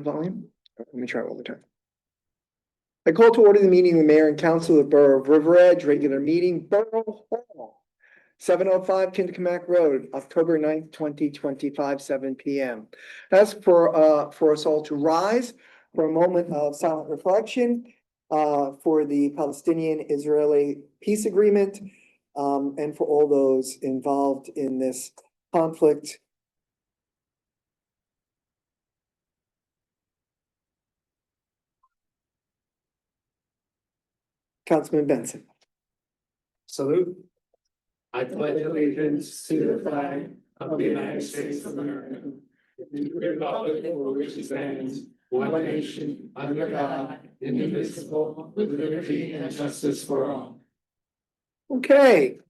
Volume? Let me try it one more time. I call to order the meeting of the mayor and council of the Borough of River Edge, regular meeting, Borough Hall. 705 Kintamack Road, October 9th, 2025, 7 p.m. As for us all to rise for a moment of silent reflection for the Palestinian-Israeli peace agreement and for all those involved in this conflict. Councilman Benson. Salute. I pledge allegiance to the flag of the United States of America, and to the republic for which it stands, one nation, under God, indivisible, with liberty and justice for all. Okay.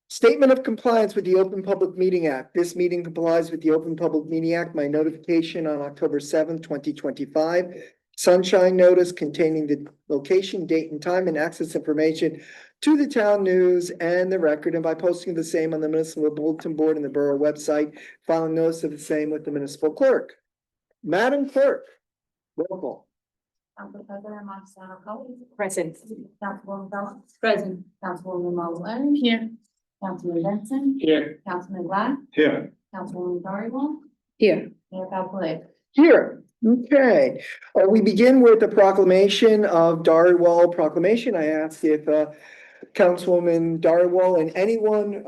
Statement of compliance with the Open Public Meeting Act. This meeting complies with the Open Public Meeting Act. My notification on October 7th, 2025. Sunshine notice containing the location, date, and time and access information to the town news and the record, and by posting the same on the municipal bulletin board and the borough website, filing notice of the same with the municipal clerk. Madam Clerk, roll call. Council President Marcelo Cully. Present. Councilwoman Phillips. Present. Councilwoman Mallon. Here. Councilman Benson. Here. Councilman Glass. Here. Councilwoman Dory. Here. Mayor Falconer. Here, okay. We begin with the proclamation of Darwell proclamation. I ask if Councilwoman Darwell and anyone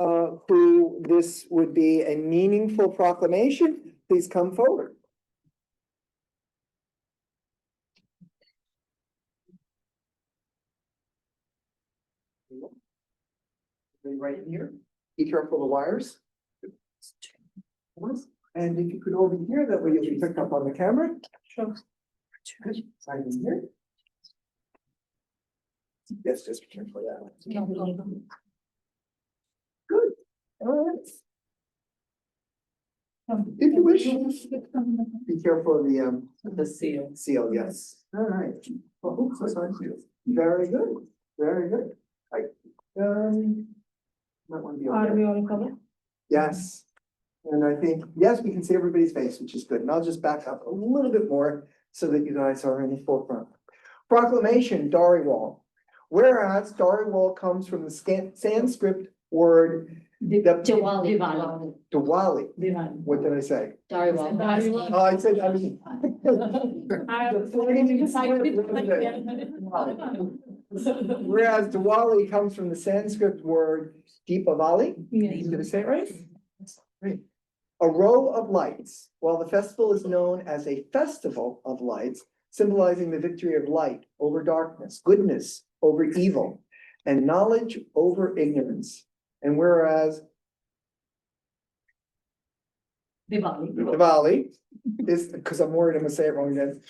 who this would be a meaningful proclamation, please come forward. Right here, be careful of the wires. And if you could all be here, that way you'll be picked up on the camera. Sure. Sign in here. Yes, just be careful of that. Good. All right. If you wish, be careful of The seal. seal, yes. All right. Well, oops, so sorry. Very good, very good. Might want to be. Are okay. we all covered? Yes. And I think, yes, we can see everybody's face, which is good. And I'll just back up a little bit more so that you guys are in the forefront. Proclamation, Dhariwal. Whereas Dhariwal comes from the Sanskrit word Diwali. Diwali. Diwali. What did I say? Dhariwal. Oh, I said, I mean. Whereas Diwali comes from the Sanskrit word Deepavali. Did I say it right? Great. A row of lights. While the festival is known as a festival of lights, symbolizing the victory of light over darkness, goodness over evil, and knowledge over ignorance. And whereas Diwali is, because I'm worried I'm gonna say it wrong again.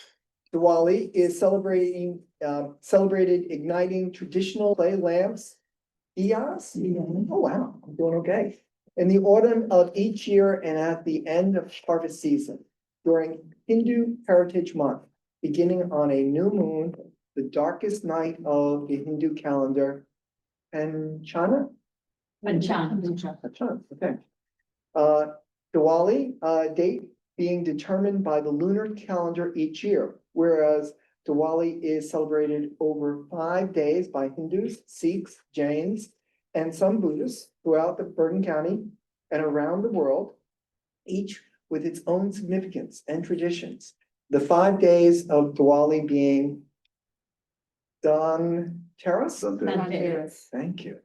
Diwali is celebrated igniting traditional clay lamps. Diyas? Oh, wow, I'm doing okay. In the autumn of each year and at the end of harvest season, during Hindu Heritage Month, beginning on a new moon, the darkest night of the Hindu calendar, Panchana, okay. Diwali, date being determined by the lunar calendar each year, whereas Diwali is celebrated over 5 days by Hindus, Sikhs, Jains, and some Buddhists throughout the Bergen County and around the world, each with its own significance and traditions. The 5 days of Diwali being Dhanteras. Thank you.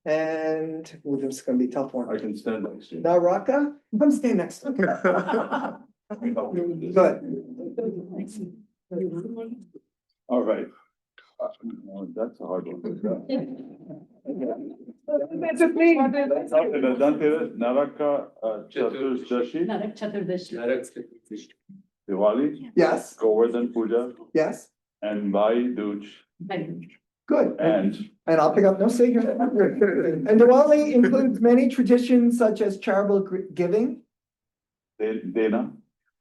And well, this is gonna be a tough one. I can stand next to you. Naraka, I'm staying next to you. Good. All right. That's a hard one. That's a thing. Dhanteras, Naraka Chaturdashi, Diwali, Yes, Govardhan Puja, yes, and Bhai Dooj, good. and And I'll pick up no secret. And Diwali includes many traditions such as charitable giving, Dena,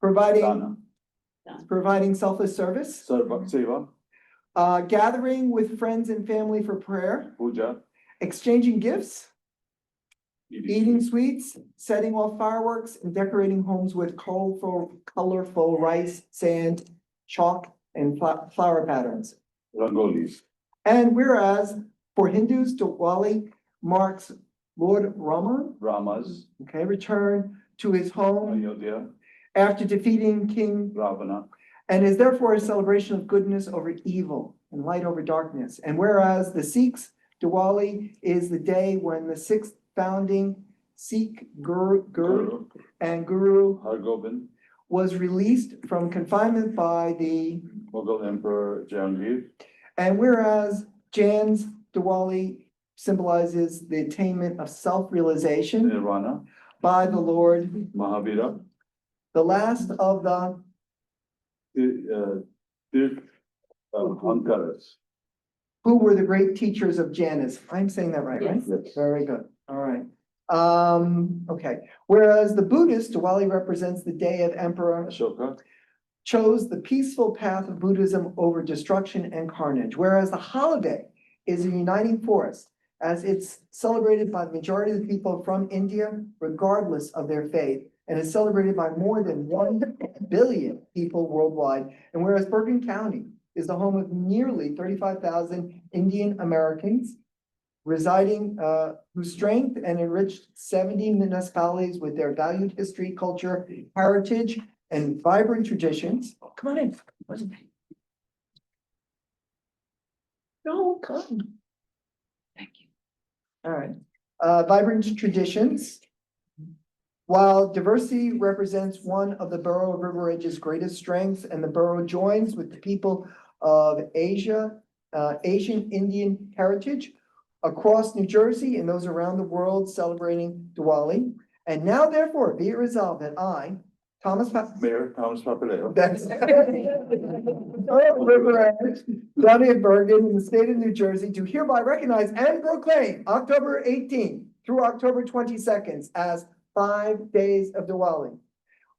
providing Dana, selfless service, Seva, gathering with friends and family for prayer, Puja, exchanging gifts, eating sweets, setting off fireworks, and decorating homes with colorful rice, sand, chalk, and flower patterns. Rangolis. And whereas for Hindus, Diwali marks Lord Rama, Ramas. return to his home Ayodhya. after defeating King, Ravana. and is therefore a celebration of goodness over evil and light over darkness. And whereas the Sikhs, Diwali is the day when the sixth founding Sikh Guru and Guru Hargobind. was released from confinement by the, Mughal Emperor Jahangir. and whereas Jan's Diwali symbolizes the attainment of self-realization Nirvana. by the Lord, Mahavira. the last of the, Ankaras. who were the great teachers of Jainism. I'm saying that right? Yes. Very good, all right. Okay, whereas the Buddhist, Diwali represents the day of Emperor Ashoka. chose the peaceful path of Buddhism over destruction and carnage, whereas the holiday is a uniting force as it's celebrated by the majority of the people from India, regardless of their faith, and is celebrated by more than 1 billion people worldwide. And whereas Bergen County is the home of nearly 35,000 Indian Americans residing, whose strength and enriched 70 municipalities with their valued history, culture, heritage, and vibrant traditions. Oh, come on in. No, come. Thank you. All right. Vibrant traditions. While diversity represents one of the borough of River Edge's greatest strengths, and the borough joins with the people of Asia, Asian Indian heritage across New Jersey and those around the world celebrating Diwali. And now therefore be it resolved that I, Thomas Mayor Thomas Papaleo. That's. Oh, River Edge, County of Bergen, in the state of New Jersey, do hereby recognize and proclaim October 18th through October 22nd as 5 days of Diwali.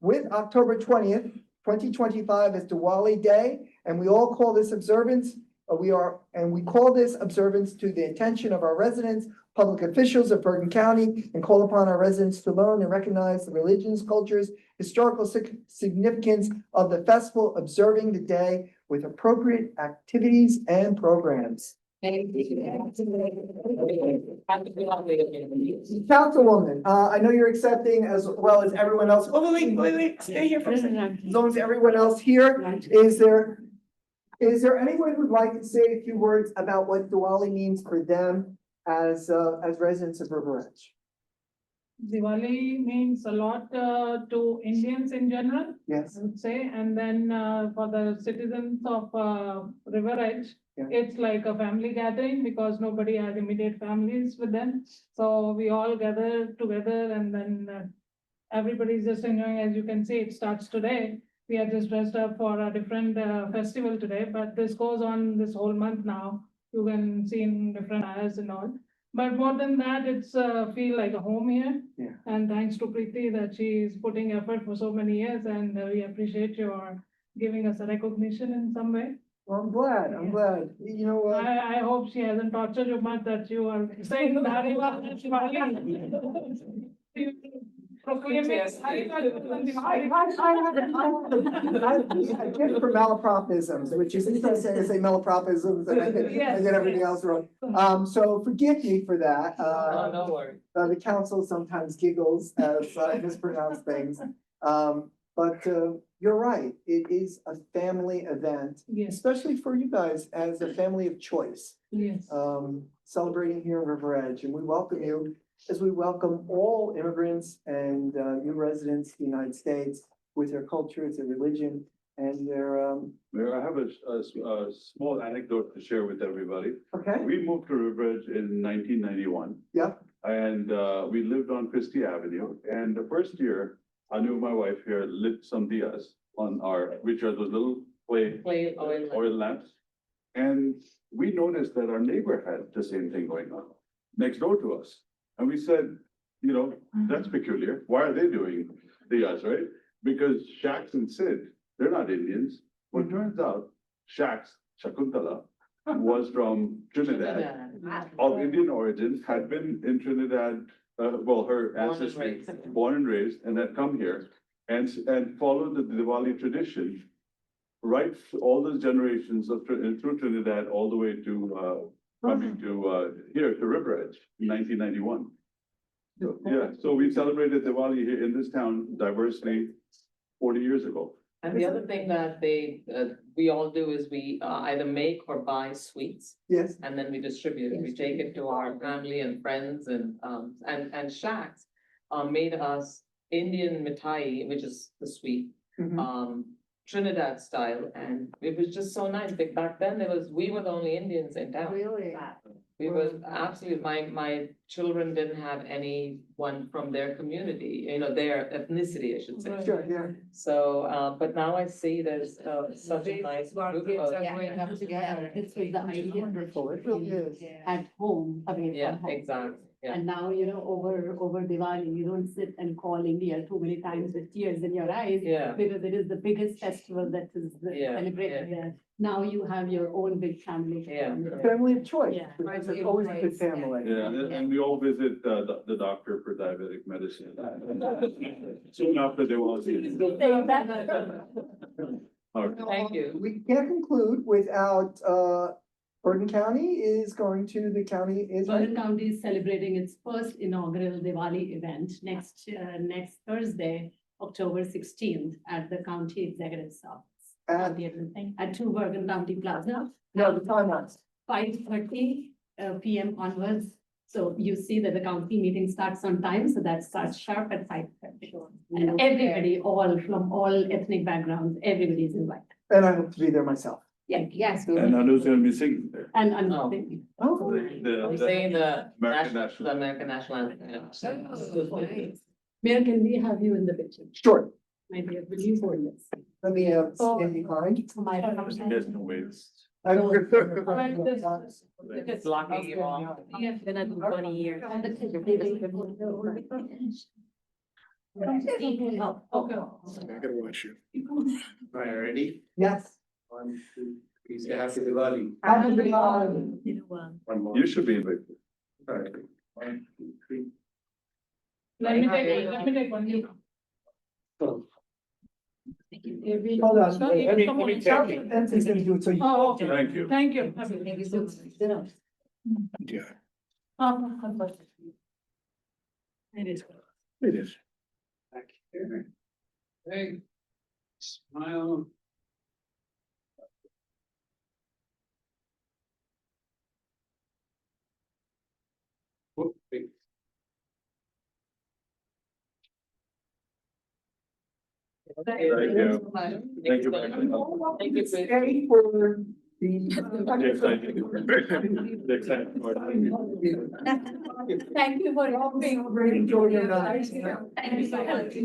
With October 20th, 2025 as Diwali Day, and we all call this observance, we call this observance to the attention of our residents, public officials of Bergen County, and call upon our residents to learn and recognize the religions, cultures, historical significance of the festival, observing the day with appropriate activities and programs. Councilwoman, I know you're accepting as well as everyone else. Oh, wait, stay here for a second. As long as everyone else here, is there anyone who'd like to say a few words about what Diwali means for them as residents of River Edge? Diwali means a lot to Indians in general, Yes, I would say, and then for the citizens of River Edge, Yeah. it's like a family gathering because nobody has immediate families with them. So we all gather together and then everybody's just enjoying. As you can see, it starts today. We are just dressed up for a different festival today, but this goes on this whole month now. You can see in different areas and all. But more than that, it's feel like a home here. Yeah. And thanks to Preeti that she is putting effort for so many years, and we appreciate your giving us a recognition in some way. well, I'm glad. You know what? I hope she hasn't tortured you much that you are saying Dhariwal and Shivali. Proclaim it. I get for malapropisms, which is interesting to say malapropisms and I get everything else wrong. So forgive me for that. No worries. The council sometimes giggles as I mispronounce things. But you're right, it is a family event, Yes, especially for you guys as a family of choice. yes. Celebrating here in River Edge, and we welcome you as we welcome all immigrants and new residents of the United States with their cultures, their religion, and their, Mayor, I have a small anecdote to share with everybody. okay, We moved to Riverbridge in 1991. yeah, And we lived on Christie Avenue. And the first year, I knew my wife here lit some diyas on our, which are those little oil lamps. And we noticed that our neighbor had the same thing going on next door to us. And we said, you know, that's peculiar. Why are they doing diyas, right? Because Shax and Sid, they're not Indians. Well, it turns out Shax, Shakuntala, was from Trinidad, of Indian origin, had been in Trinidad well, her Born and ancestry, raised. born and raised, and had come here and followed the Diwali tradition. Right, all those generations of, through Trinidad, all the way to, coming to, here to River Edge in 1991. Yeah, so we celebrated Diwali here in this town diversely 40 years ago. And the other thing that we all do is we either make or buy sweets, Yes. and then we distribute it. We take it to our family and friends and Shacks made us Indian mithai, which is the sweet, Mhm. Trinidad style, and it was just so nice. Back then, we were the only Indians in town. Really? We were absolutely, my children didn't have anyone from their community, their ethnicity, I should say. Sure, yeah. So, but now I see there's such a nice group of. Growing up together, this was the idea. Wonderful, it really is. At home, away Yeah, from home. exactly, yeah. And now, over Diwali, you don't sit and call India too many times with tears in your eyes. Yeah. Because it is the biggest festival that is Yeah, celebrated there. Now you have your own big family. Yeah. Family of choice, Yeah. because it's always a good family. Yeah, and we all visit, the doctor for diabetic medicine. Soon after Diwali. All right. Thank you. We can't conclude without, Bergen County is going to the county is. Bergen County is celebrating its first inaugural Diwali event next Thursday, October 16th, at the county executive's office. At 2 Bergen County Plaza. No, the timelines. 5:30 PM onwards. So you see that the county meeting starts on time, so that starts sharp at 5:30. And everybody, from all ethnic backgrounds, everybody is invited. And I hope to be there myself. Yeah, yes. And Anu's gonna be singing there. And, Oh. Oh. I'm saying the American the American national anthem. Mayor, can we have you in the picture? Sure, My dear, will you hold this? let me, stand behind. For my. Yes, no ways. I don't. It's lucky you all. Been at 20 years. Okay. I gotta watch you. All right, ready? Yes. 1, 2, 3, say happy Diwali. Happy Diwali. One more. You should be invited. All right. 1, 2, 3. Let me take one. Oh. Hold on. Let me- let me South take it. Benson's gonna do it, so you. Oh, okay. Thank you. Thank you. Yeah, It is. it is. Back here. Hey, smile. Whoop, wait. Thank you. Thank you. Thank you. Thank you for the. Next time. Next time. Thank you for your. Enjoy your night. Thank you so much.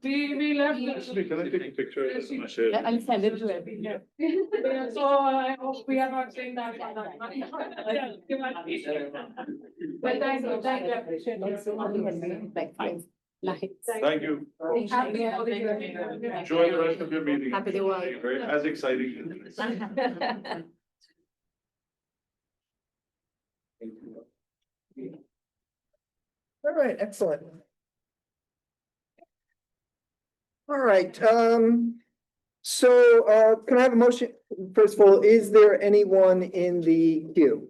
We left. Actually, can I take a picture of my shirt? I'll send it to everyone. Yeah, so I hope we are not saying that. But thank you, I appreciate it. Thank you. Enjoy the rest of your meeting. Happy Diwali. Very, as exciting. All right, excellent. All right, so, can I have a motion? First of all, is there anyone in the queue?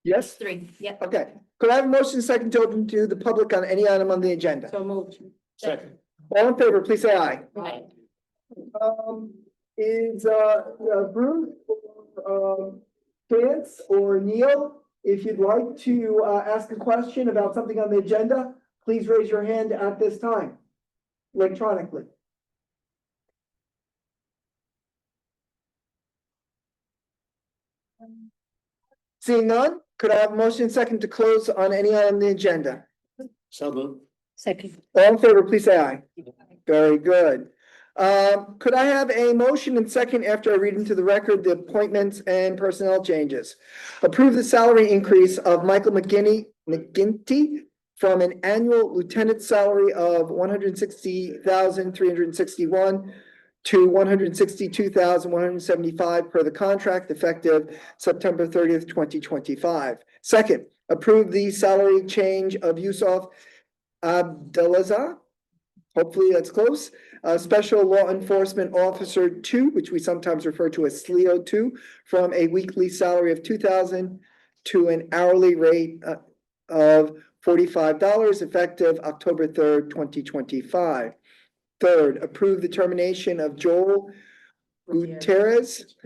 Yes? 3, yeah. Okay, could I have a motion second to open to the public on any item on the agenda? So moved. Second. All in favor, please say aye. Right. Is, Bruce, or, Chance or Neil, if you'd like to, ask a question about something on the agenda, please raise your hand at this time, electronically. Seeing none, could I have a motion second to close on any item on the agenda? So moved. Second. All in favor, please say aye. Very good. Could I have a motion and second after I read into the record the appointments and personnel changes? Approve the salary increase of Michael McGinty from an annual lieutenant salary of $160,361 to $162,175 per the contract effective September 30th, 2025. Second, approve the salary change of Yusuf Abdelaza. Hopefully that's close. Special Law Enforcement Officer 2, which we sometimes refer to as SLEO 2, from a weekly salary of $2,000 to an hourly rate of $45 effective October 3rd, 2025. Third, approve the termination of Joel Gutierrez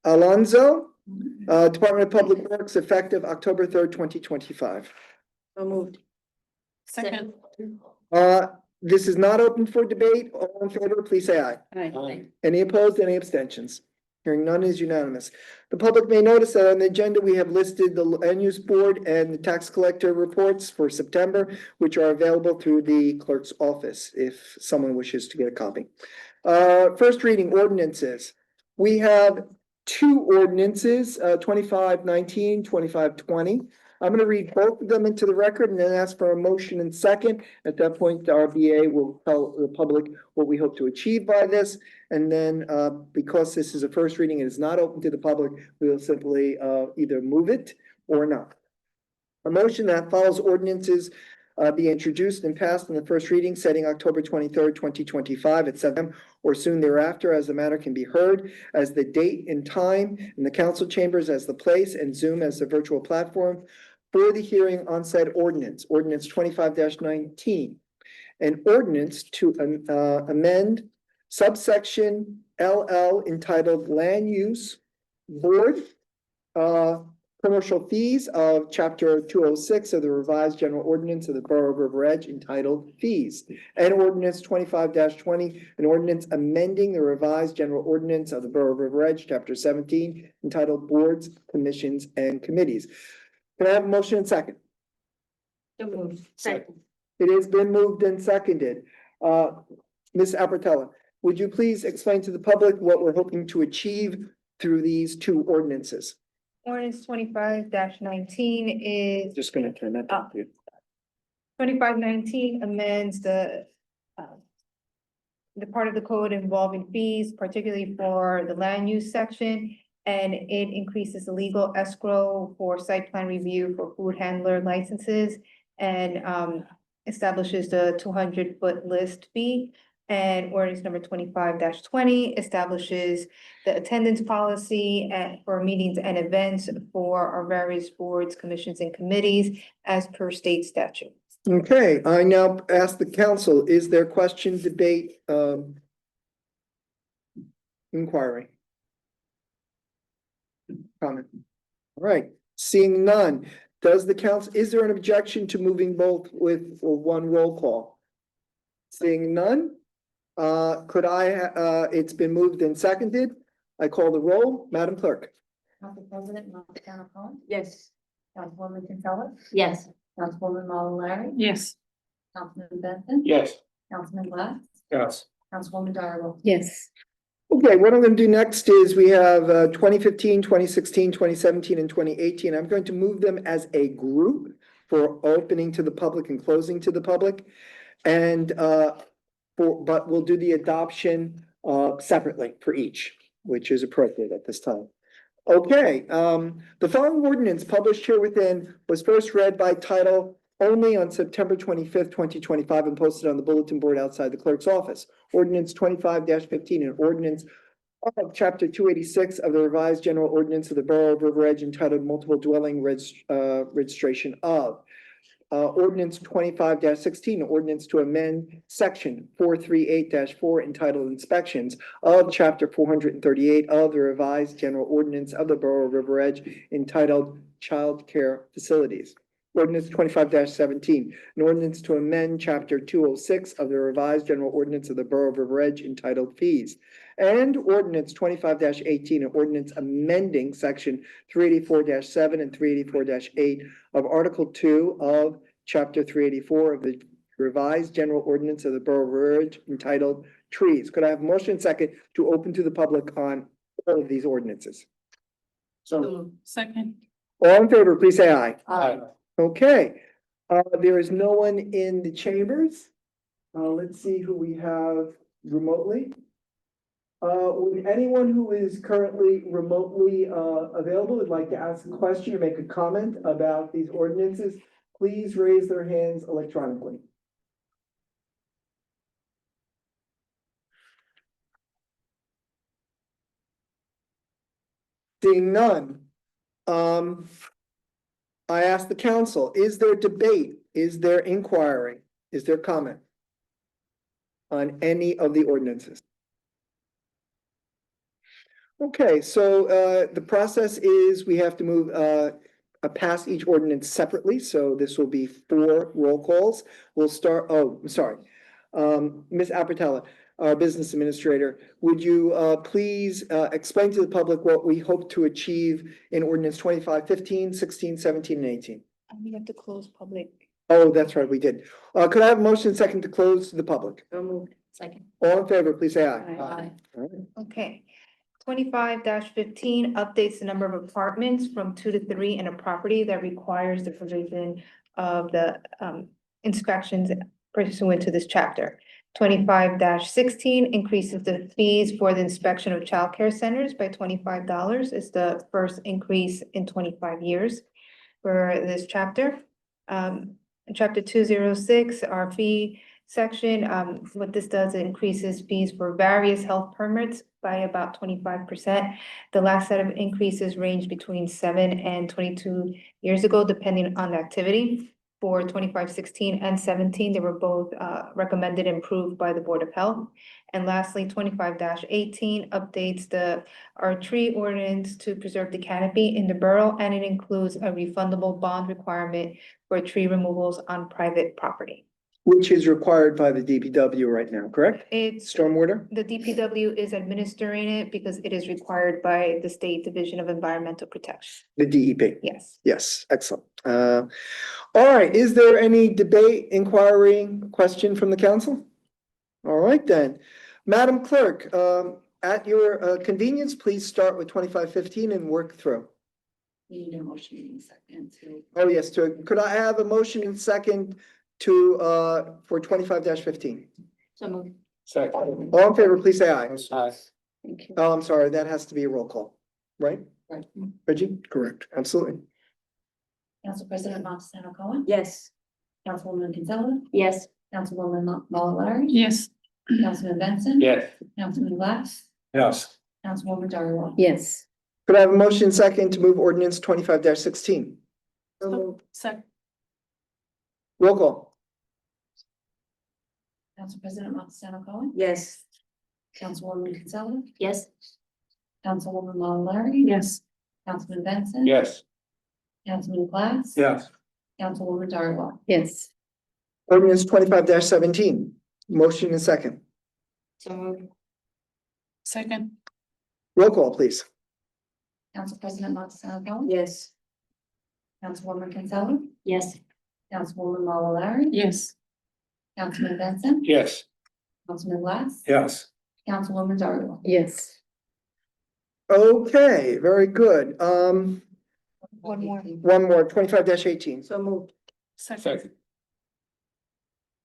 Alonso, Department of Public Works effective October 3rd, 2025. So moved. Second. This is not open for debate. All in favor, please say aye. Aye. Any opposed, any abstentions? Hearing none is unanimous. The public may notice that on the agenda, we have listed the land use board and the tax collector reports for September, which are available through the clerk's office if someone wishes to get a copy. First reading ordinances. We have two ordinances, 2519, 2520. I'm going to read both of them into the record and then ask for a motion and second. At that point, the RBA will tell the public what we hope to achieve by this. And then, because this is a first reading and is not open to the public, we will simply either move it or not. A motion that follows ordinances be introduced and passed in the first reading, setting October 23rd, 2025 at 7 or soon thereafter, as the matter can be heard, as the date and time, in the council chambers as the place, and Zoom as the virtual platform for the hearing on said ordinance, ordinance 25-19. An ordinance to amend subsection LL entitled Land Use Board, commercial fees of chapter 206 of the revised general ordinance of the Borough of River Edge entitled Fees. And ordinance 25-20, an ordinance amending the revised general ordinance of the Borough of River Edge, chapter 17, entitled Boards, Commissions, and Committees. Can I have a motion and second? So moved. Second. It has been moved and seconded. Ms. Albertella, would you please explain to the public what we're hoping to achieve through these two ordinances? Ordinance 25-19 is Just gonna turn that down. 2519 amends the part of the code involving fees, particularly for the land use section. And it increases the legal escrow for site plan review for food handler licenses and establishes the 200-foot list fee. And ordinance number 25-20 establishes the attendance policy for meetings and events for our various boards, commissions, and committees as per state statute. Okay, I now ask the council, is there question, debate, inquiry? Comment? All right, seeing none, does the council, is there an objection to moving both with one roll call? Seeing none, could I, it's been moved and seconded. I call the roll, Madam Clerk. Council President Montana Collins, Yes. Councilwoman Kinsella, Yes. Councilwoman Mallory, Yes. Councilman Benson, Yes. Councilman Glass, Yes. Councilwoman Darrow. Yes. Okay, what I'm gonna do next is we have 2015, 2016, 2017, and 2018. I'm going to move them as a group for opening to the public and closing to the public. And but we'll do the adoption separately for each, which is appropriate at this time. Okay, the following ordinance published here within was first read by title only on September 25th, 2025, and posted on the bulletin board outside the clerk's office. Ordinance 25-15, an ordinance of chapter 286 of the revised general ordinance of the Borough of River Edge entitled Multiple Dwelling Registration of. Ordinance 25-16, ordinance to amend section 438-4 entitled Inspections of chapter 438 of the revised general ordinance of the Borough of River Edge entitled Child Care Facilities. Ordinance 25-17, an ordinance to amend chapter 206 of the revised general ordinance of the Borough of River Edge entitled Fees. And ordinance 25-18, an ordinance amending section 384-7 and 384-8 of Article 2 of chapter 384 of the revised general ordinance of the Borough of River Edge entitled Trees. Could I have a motion and second to open to the public on all of these ordinances? So. Second. All in favor, please say aye. Aye. Okay, there is no one in the chambers. Let's see who we have remotely. Would anyone who is currently remotely, available, would like to ask a question or make a comment about these ordinances, please raise their hands electronically. Seeing none, I ask the council, is there debate? Is there inquiry? Is there comment on any of the ordinances? Okay, so the process is we have to move past each ordinance separately, so this will be 4 roll calls. We'll start, oh, I'm sorry. Ms. Apatella, our business administrator, would you please explain to the public what we hope to achieve in ordinance 25, 15, 16, 17, and 18? We have to close public. Oh, that's right, we did. Could I have a motion second to close to the public? So moved. Second. All in favor, please say aye. Aye. All right. Okay. 25-15 updates the number of apartments from 2 to 3 in a property that requires the provision of the inspections pursuant to this chapter. 25-16 increases the fees for the inspection of childcare centers by $25. It's the first increase in 25 years for this chapter. Chapter 206, our fee section, what this does, it increases fees for various health permits by about 25%. The last set of increases range between 7 and 22 years ago, depending on the activity. For 25-16 and 17, they were both recommended and approved by the Board of Health. And lastly, 25-18 updates our tree ordinance to preserve the canopy in the borough, and it includes a refundable bond requirement for tree removals on private property. Which is required by the DPW right now, correct? It's, Stormwater? the DPW is administering it because it is required by the State Division of Environmental Protection. The DEP. Yes. Yes, excellent. All right, is there any debate, inquiry, question from the council? All right then, Madam Clerk, at your convenience, please start with 25-15 and work through. We need a motion in a second to. Oh, yes, could I have a motion and second to, for 25-15? So moved. Second. All in favor, please say aye. Aye. Thank you. Oh, I'm sorry, that has to be a roll call, right? Right. Reggie? Correct, absolutely. Council President Montesano Cohen. Yes. Councilwoman Kinsella. Yes. Councilwoman Malauulu. Yes. Councilman Benson. Yes. Councilman Glass. Yes. Councilwoman Darrell. Yes. Could I have a motion second to move ordinance 25-16? Second. Roll call. Council President Montesano Cohen. Yes. Councilwoman Kinsella. Yes. Councilwoman Malauulu. Yes. Councilman Benson. Yes. Councilman Glass. Yes. Councilwoman Darrell. Yes. Ordinance 25-17, motion and second. So moved. Second. Roll call, please. Council President Montesano Cohen. Yes. Councilwoman Kinsella. Yes. Councilwoman Malauulu. Yes. Councilman Benson. Yes. Councilman Glass. Yes. Councilwoman Darrell. Yes. Okay, very good. One more. One more, 25-18. So moved. Second.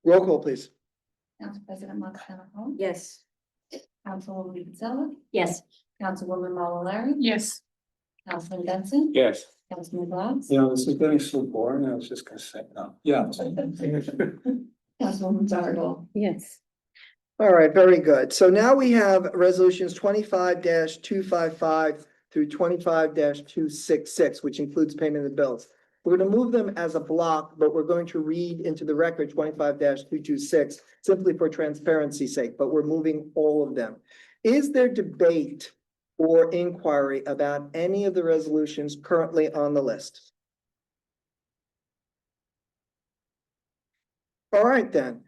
Roll call, please. Council President Montesano Cohen. Yes. Councilwoman Kinsella. Yes. Councilwoman Malauulu. Yes. Councilman Benson. Yes. Councilman Glass. You know, this is getting so boring, I was just gonna say no. Yeah. Councilwoman Darrell. Yes. All right, very good. So now we have resolutions 25-255 through 25-266, which includes payment of bills. We're going to move them as a block, but we're going to read into the record 25-226 simply for transparency's sake, but we're moving all of them. Is there debate or inquiry about any of the resolutions currently on the list? All right, then.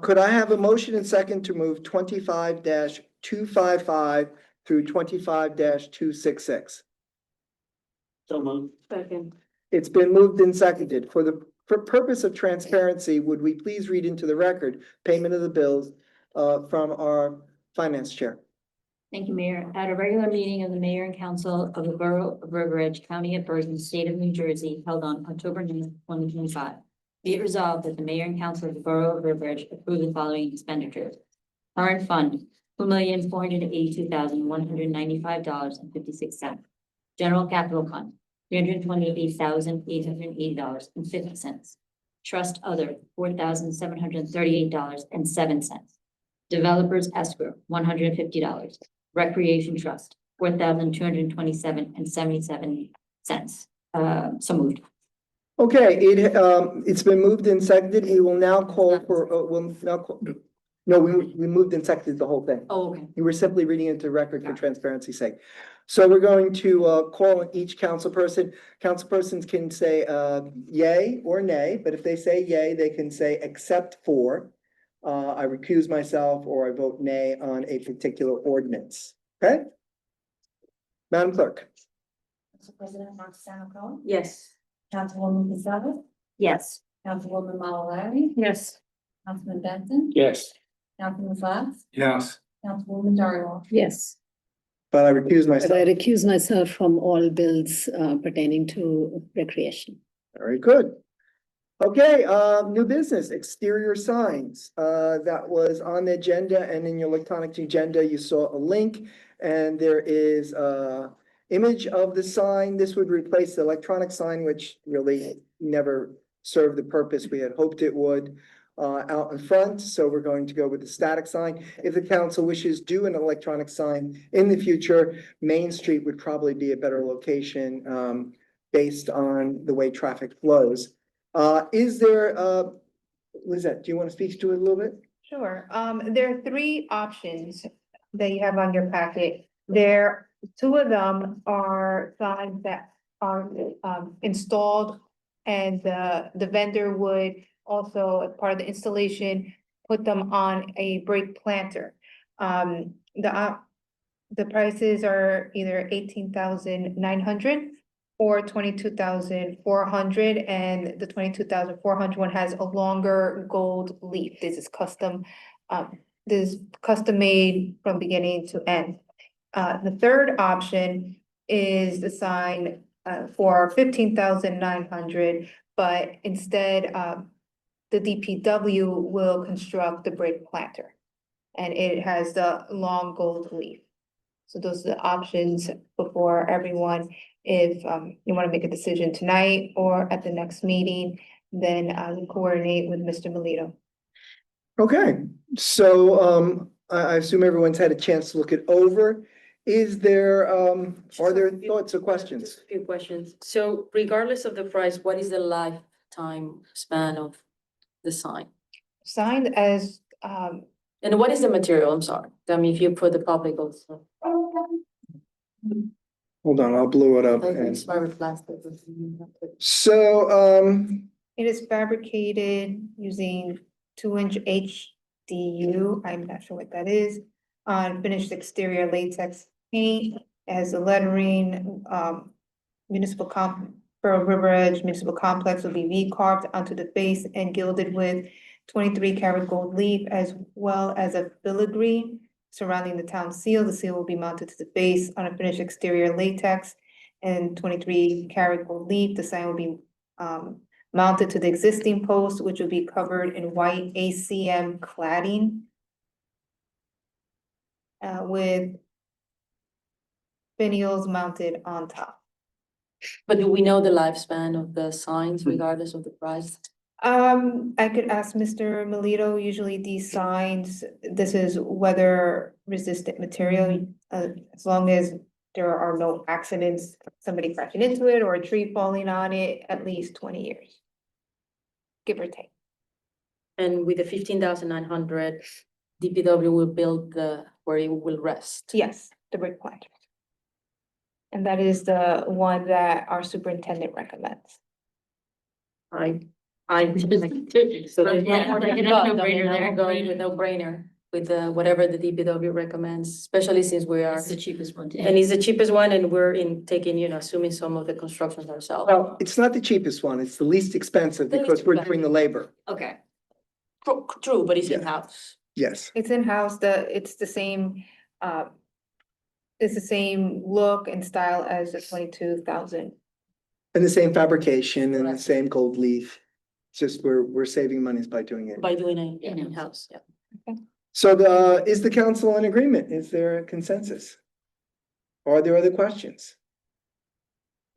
Could I have a motion and second to move 25-255 through 25-266? So moved. Second. It's been moved and seconded. For purpose of transparency, would we please read into the record payment of the bills from our finance chair? Thank you, Mayor. At a regular meeting of the Mayor and Council of the Borough of River Edge, County of Bergen, State of New Jersey, held on October 9th, 2025. Be it resolved that the Mayor and Council of the Borough of River Edge approve the following expenditures. Current fund, $2,482,195.56. General Capital Fund, $328,880.50. Trust Other, $4,738.07. Developers Escrow, $150. Recreation Trust, $4,227.77. So moved. Okay, it's been moved and seconded. We will now call for, no, we moved and seconded the whole thing. Oh, okay. You were simply reading into the record for transparency's sake. So we're going to call on each councilperson. Councilpersons can say yay or nay, but if they say yay, they can say except for. I recuse myself or I vote nay on a particular ordinance. Okay? Madam Clerk. Council President Roxanne Cohen, Yes. Councilwoman Pizzaro, Yes. Councilwoman Malauulu, Yes. Councilman Benson, Yes. Councilman Fox, Yes. Councilwoman Doyle. Yes, But I recuse but I myself. recuse myself from all bills pertaining to recreation. Very good. Okay, new business, exterior signs. That was on the agenda and in your electronic agenda, you saw a link. And there is a image of the sign. This would replace the electronic sign, which really never served the purpose we had hoped it would. Out in front, so we're going to go with the static sign. If the council wishes do an electronic sign in the future, Main Street would probably be a better location, based on the way traffic flows. Is there, Lizette, do you want to speak to it a little bit? Sure. There are three options that you have on your packet. Two of them are signs that are installed, and the vendor would also, as part of the installation, put them on a brake planter. The prices are either 18,900 or 22,400, and the 22,400 one has a longer gold leaf. This is custom made from beginning to end. The third option is the sign for 15,900, but instead the DPW will construct the brake planter, and it has the long gold leaf. So those are the options before everyone. If you want to make a decision tonight or at the next meeting, then I will coordinate with Mr. Melito. Okay, so I assume everyone's had a chance to look it over. Is there, are there thoughts or questions? Just a few questions. So regardless of the price, what is the lifetime span of the sign? Signed as And what is the material? I'm sorry. I mean, if you put the public also. Hold on, I'll blow it up. Like and- it's plastic. So, it is fabricated using 2-inch HDU. I'm not sure what that is. On finished exterior latex paint. It has the lettering, Borough River Edge Municipal Complex will be V-carved onto the face and gilded with 23-karat gold leaf, as well as a filigree surrounding the town seal. The seal will be mounted to the base on a finished exterior latex and 23-karat gold leaf. The sign will be mounted to the existing post, which will be covered in white ACM cladding with finials mounted on top. But do we know the lifespan of the signs regardless of the price? I could ask Mr. Melito. Usually these signs, this is weather resistant material, as long as there are no accidents, somebody crashing into it or a tree falling on it, at least 20 years. Give or take. And with the 15,900, DPW will build where it will rest. Yes, the brick planter. And that is the one that our superintendent recommends. I. So So there's yeah, no more like than a enough. no-brainer there. I'm going with no brainer with whatever the DPW recommends, especially since we are. It's the cheapest one. And it's the cheapest one and we're taking, assuming some of the constructions ourselves. well, it's not the cheapest one. It's the least expensive The least because we're expensive. doing the labor. Okay. True, but it's Yeah. in-house. Yes. It's in-house, it's the same, it's the same look and style as the 22,000. And the same fabrication and the Correct. same gold leaf. It's just we're saving monies by doing it. By doing it In-house. in-house, yeah. So is the council in agreement? Is there a consensus? Are there other questions?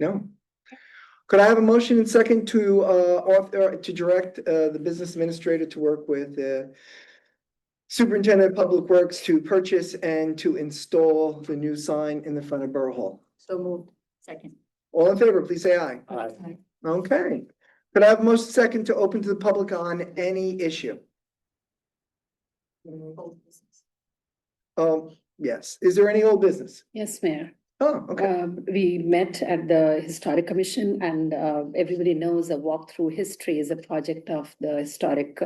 No. Could I have a motion and second to direct the business administrator to work with Superintendent of Public Works to purchase and to install the new sign in the front of Borough Hall? So moved. Second. All in favor, please say aye. Aye. Okay. Could I have a motion second to open to the public on any issue? Yes. Is there any old business? Yes, Mayor. Oh, okay. We met at the Historic Commission and everybody knows a walk through history is a project of the Historic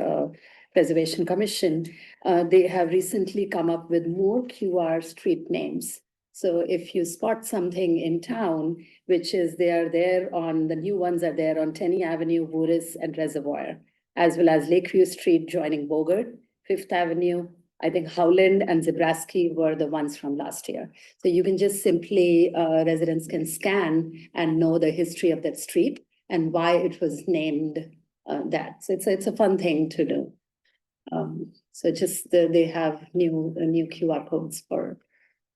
Preservation Commission. They have recently come up with more QR street names. So if you spot something in town, which is they are there on, the new ones are there on Tenney Avenue, Voorhis and Reservoir, as well as Lakeview Street joining Bogart, Fifth Avenue. I think Howland and Zebraski were the ones from last year. So you can just simply, residents can scan and know the history of that street and why it was named that. So it's a fun thing to do. So just they have new QR codes for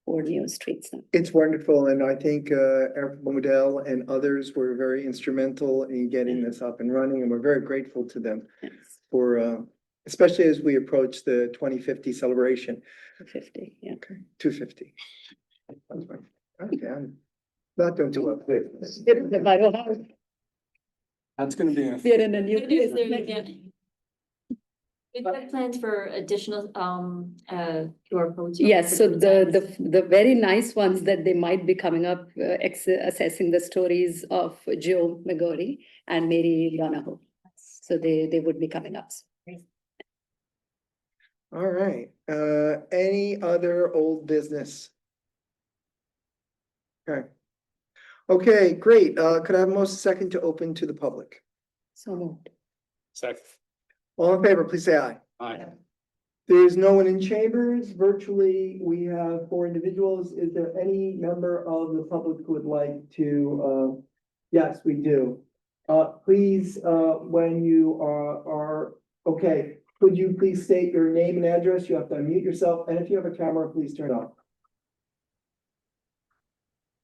new streets now. It's wonderful, and I think Eric Modell and others were very instrumental in getting this up and running, and we're very grateful to them Yes, for, especially as we approach the 2050 celebration. 50, yeah. Okay, 250. Okay, I'm not doing too well. The Borough House, That's gonna be we are in a new Good news place. there, yeah. We've got plans for additional QR codes. Yes, so the very nice ones that they might be coming up, assessing the stories of Joe McGorry and Mary Donahoe. So they would be coming up. All right, any other old business? Okay. Okay, great. Could I have a motion second to open to the public? So moved. Second. All in favor, please say aye. Aye. There's no one in chambers. Virtually, we have 4 individuals. Is there any member of the public who would like to, yes, we do. Please, when you are, okay, could you please state your name and address? You have to unmute yourself, and if you have a camera, please turn it on.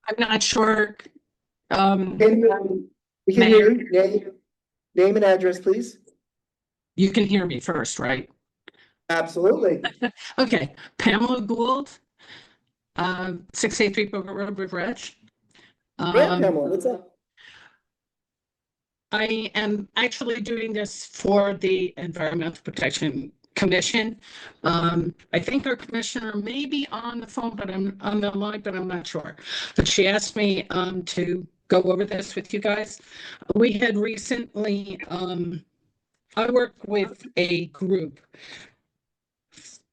I'm not sure. We can hear you. Name and address, please. You can hear me first, right? Absolutely. Okay, Pamela Gould, 683 Bogart Road, River Edge. Yeah, Pamela, what's up? I am actually doing this for the Environmental Protection Commission. I think our commissioner may be on the phone, but I'm on the line, but I'm not sure. But she asked me to go over this with you guys. We had recently, I work with a group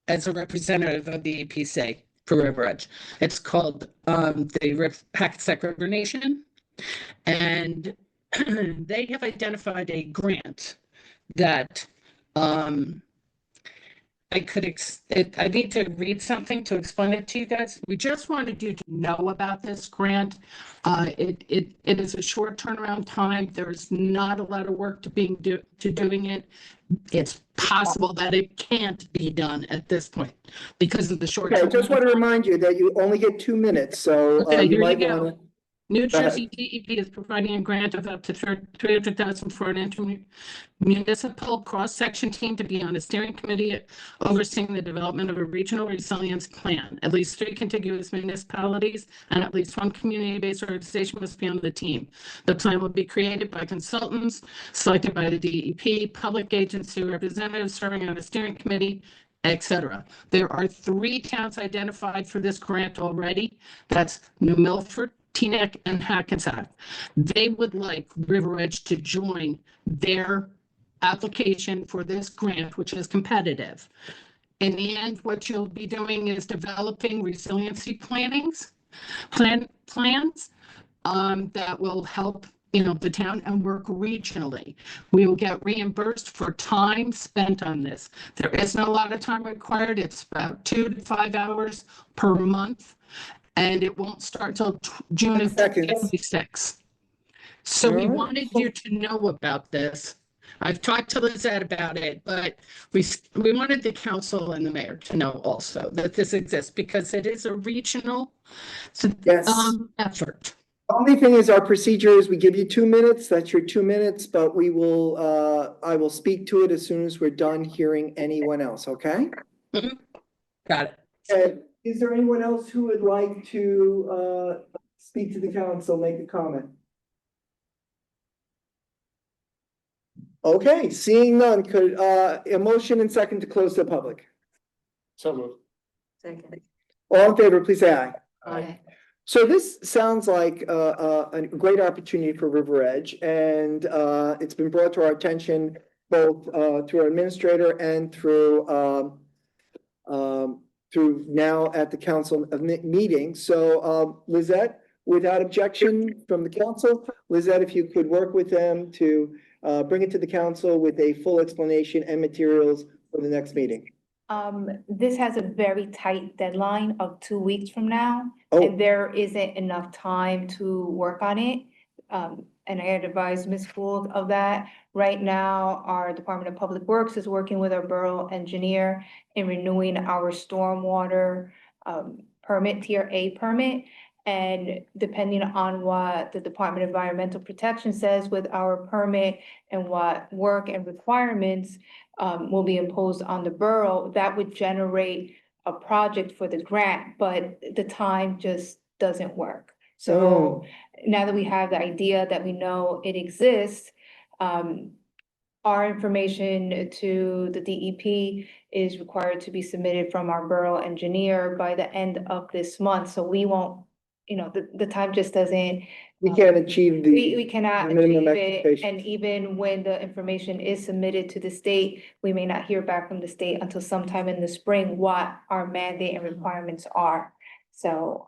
as a representative of the EPC for River Edge. It's called the Hackensack River Nation. And they have identified a grant that I need to read something to explain it to you guys. We just wanted you to know about this grant. It is a short turnaround time. There's not a lot of work to doing it. It's possible that it can't be done at this point because of the short. Okay, I just want to remind you that you only get 2 minutes, so Okay, you here you might go. want to. New Go ahead. Jersey DEP is providing a grant of up to $300,000 for an intermunicipal cross-section team to be on a steering committee overseeing the development of a regional resilience plan. At least 3 contiguous municipalities and at least 1 community-based organization must be on the team. The plan will be created by consultants selected by the DEP, public agency representatives serving on a steering committee, etc. There are 3 towns identified for this grant already. That's New Milford, Teaneck, and Hackensack. They would like River Edge to join their application for this grant, which is competitive. In the end, what you'll be doing is developing resiliency plans that will help the town and work regionally. We will get reimbursed for time spent on this. There isn't a lot of time required. It's about 2 to 5 hours per month. And it won't start till June of 2026. So we Alright. wanted you to know about this I've talked to Lizette about it, but we wanted the council and the mayor to know also that this exists because it is a regional Yes. effort. The only thing is our procedure is we give you 2 minutes, that's your 2 minutes, but we will, I will speak to it as soon as we're done hearing anyone else, okay? Got it. Is there anyone else who would like to, speak to the council, make a comment? Okay, seeing none, could, a motion and second to close the public. So moved. Second. All in favor, please say aye. Aye. So this sounds like a great opportunity for River Edge, and it's been brought to our attention both through our administrator and through now at the council meeting. So Lizette, without objection from the council, Lizette, if you could work with them to bring it to the council with a full explanation and materials for the next meeting. This has a very tight deadline of 2 weeks from now. Oh. And there isn't enough time to work on it. And I had advised Ms. Gould of that. Right now, our Department of Public Works is working with our borough engineer in renewing our stormwater permit, Tier A permit. And depending on what the Department of Environmental Protection says with our permit and what work and requirements will be imposed on the borough, that would generate a project for the grant, but the time just doesn't work. So now that we have the idea that we know it exists, our information to the DEP is required to be submitted from our borough engineer by the end of this month. So we won't, the time just doesn't. We can't achieve the. We cannot minimum achieve it, expectations. and even when the information is submitted to the state, we may not hear back from the state until sometime in the spring what our mandate and requirements are. So,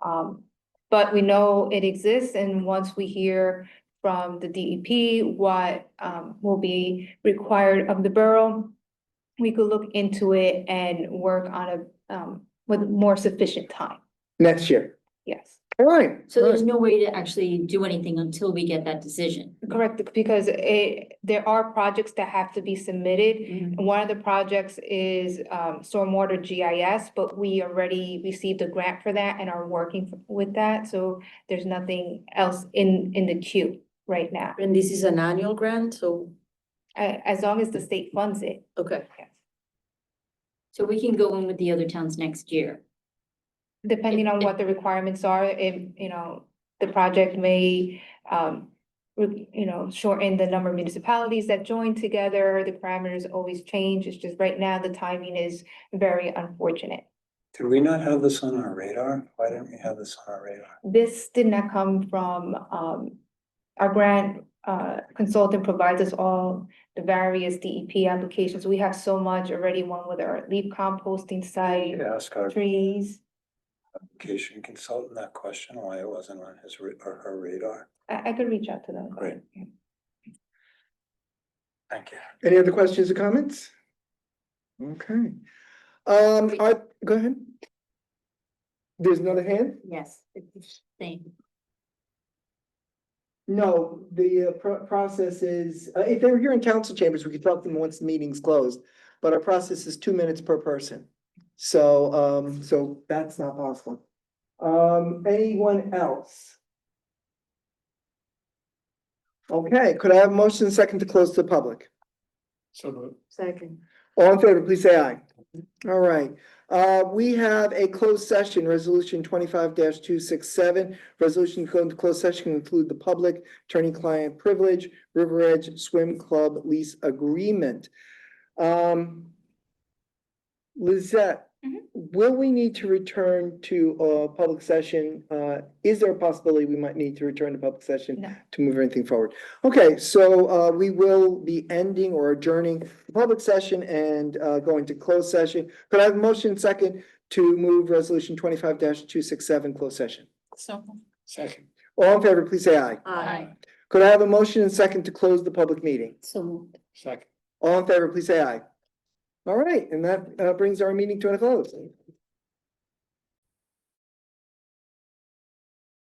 but we know it exists, and once we hear from the DEP what will be required of the borough, we could look into it and work on with more sufficient time. Next year. Yes. All right. So there's no way to actually do anything until we get that decision. Correct, because there are projects that have to be submitted. And one of the projects is stormwater GIS, but we already received a grant for that and are working with that. So there's nothing else in the queue right now. And this is an annual grant, so, As long as the state funds it. okay. So we can go in with the other towns next year. Depending on what the requirements are, the project may shorten the number of municipalities that join together. The parameters always change. It's just right now, the timing is very unfortunate. Did we not have this on our radar? Why didn't we have this on our radar? This did not come from our grant consultant provides us all the various DEP applications. We have so much already, one with our leaf composting site, Ask our trees. application consultant that question, why it wasn't on his or her radar. I could reach out to them. Great. Thank you. Any other questions or comments? Okay. Go ahead. There's another hand? Yes, it's the same. No, the process is, if they were here in council chambers, we could talk to them once the meeting's closed, but our process is 2 minutes per person. So, so that's not possible. Anyone else? Okay, could I have a motion second to close to the public? So moved. Second. All in favor, please say aye. All right, we have a closed session, resolution 25-267. Resolution to go into closed session can include the public, attorney-client privilege, River Edge Swim Club lease agreement. Lizette, will we need to return to a public session? Is there a possibility we might need to return to public session No. to move anything forward? Okay, so we will be ending or adjourning the public session and going to closed session. Could I have a motion second to move resolution 25-267 closed session? So. Second. All in favor, please say aye. Aye. Could I have a motion and second to close the public meeting? So moved. Second. All in favor, please say aye. All right, and that brings our meeting to a close.